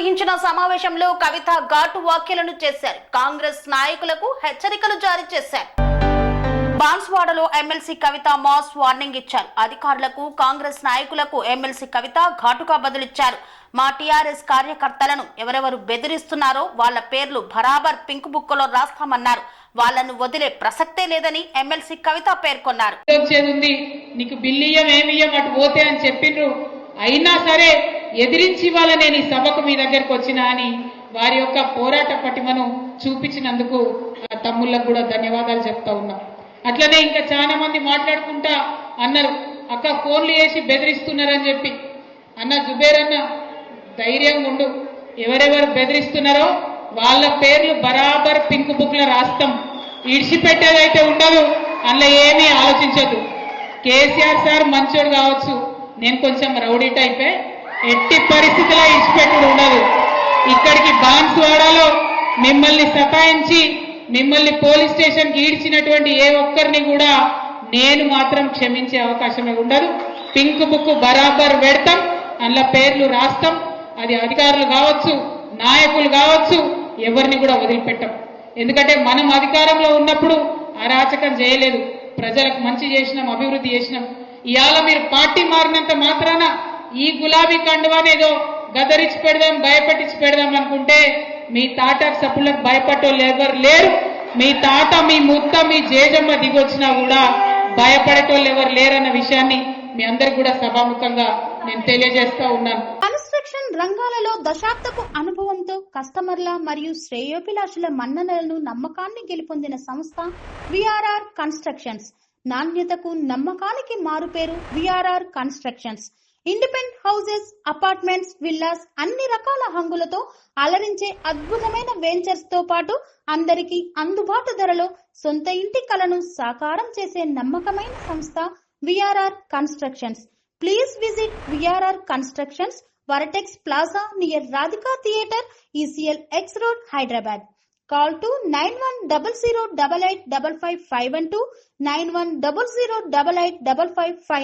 నిర్వహించిన సమావేశంలో కవిత ఘాటు వ్యాఖ్యలను చేశారు. కాంగ్రెస్ నాయకులకు హెచ్చరికలు జారీ చేశారు. బాన్స్వాడలో ఎమ్మెల్సీ కవిత మాస్ వార్నింగ్ ఇచ్చారు. అధికారులకు, కాంగ్రెస్ నాయకులకు ఎమ్మెల్సీ కవిత ఘాటుగా బదులిచ్చారు. మా టీఆర్ఎస్ కార్యకర్తలను ఎవరెవరు బెదిరిస్తున్నారో వాళ్ళ పేర్లు బరాబర్ పింక్ బుక్ లో రాస్తామన్నారు. వాళ్లను వదిలే ప్రసక్తే లేదని ఎమ్మెల్సీ కవిత పేర్కొన్నారు. నీకు బిల్లియం ఏమియం అటు పోతే అని చెప్పిండ్రు, అయినా సరే ఎదిరించి వాళ్ళ నేను ఈ సభకు మీ దగ్గరకు వచ్చినా అని వారి యొక్క పోరాట పటిమను చూపించినందుకు తమ్ముళ్ళకు కూడా ధన్యవాదాలు చెప్తా ఉన్నా. అట్లనే ఇంకా చాలా మంది మాట్లాడుకుంటా అన్నారు, అక్క ఫోన్లు చేసి బెదిరిస్తున్నారని చెప్పి. అన్న జుబేర్ అన్న ధైర్యంగా ఉండు, ఎవరెవరు బెదిరిస్తున్నారో వాళ్ళ పేర్లు బరాబర్ పింక్ బుక్ లో రాస్తాం. ఇడిచిపెట్టేదైతే ఉండదు, అందులో ఏమీ ఆలోచించద్దు. కేసీఆర్ సార్ మంచోడు కావచ్చు, నేను కొంచెం రౌడీ టైపే, ఎట్టి పరిస్థితిలో ఇడిచిపెట్టుడు ఉండదు. ఇక్కడికి బాన్స్వాడలో మిమ్మల్ని సతాయించి మిమ్మల్ని పోలీస్ స్టేషన్ కి ఈడ్చినటువంటి ఏ ఒక్కరిని కూడా నేను మాత్రం క్షమించే అవకాశమే ఉండదు. పింక్ బుక్ బరాబర్ పెడతాం, అందులో పేర్లు రాస్తాం. అది అధికారులు కావచ్చు, నాయకులు కావచ్చు, ఎవరిని కూడా వదిలిపెట్టాం. ఎందుకంటే మనం అధికారంలో ఉన్నప్పుడు అరాచకం చేయలేదు, ప్రజలకు మంచి చేసినాం, అభివృద్ధి చేసినాం. ఇవాళ మీరు పార్టీ మారినంత మాత్రాన ఈ గులాబీ కండువానేదో గదరించి పెడదాం, భయపెట్టించి పెడదాం అనుకుంటే మీ తాట సప్పులకు భయపడేవాళ్ళు ఎవరు లేరు. మీ తాత, మీ ముత్త, మీ జేజమ్మ దిగొచ్చినా కూడా భయపడేటోళ్ళు ఎవరు లేరన్న విషయాన్ని మీ అందరికి కూడా సభాముఖంగా నేను తెలియజేస్తా ఉన్నాను. కన్స్ట్రక్షన్ రంగాలలో దశాబ్దపు అనుభవంతో కస్టమర్ల మరియు శ్రేయోభిలాషుల మన్ననలను, నమ్మకాన్ని గెలుపొందిన సంస్థ విఆర్ఆర్ కన్స్ట్రక్షన్స్. నాణ్యతకు, నమ్మకానికి మారుపేరు VRR constructions. Independent houses, apartments, villas అన్ని రకాల హంగులతో అలరించే అద్భుతమైన వెంచర్స్ తో పాటు అందరికీ అందుబాటు ధరలో సొంత ఇంటి కలను సాకారం చేసే నమ్మకమైన సంస్థ VRR constructions. Please visit VRR constructions, వరటెక్స్ plaza near Radhika theatre, ECL X Road, Hyderabad. Call to 910088555512, 9100885555.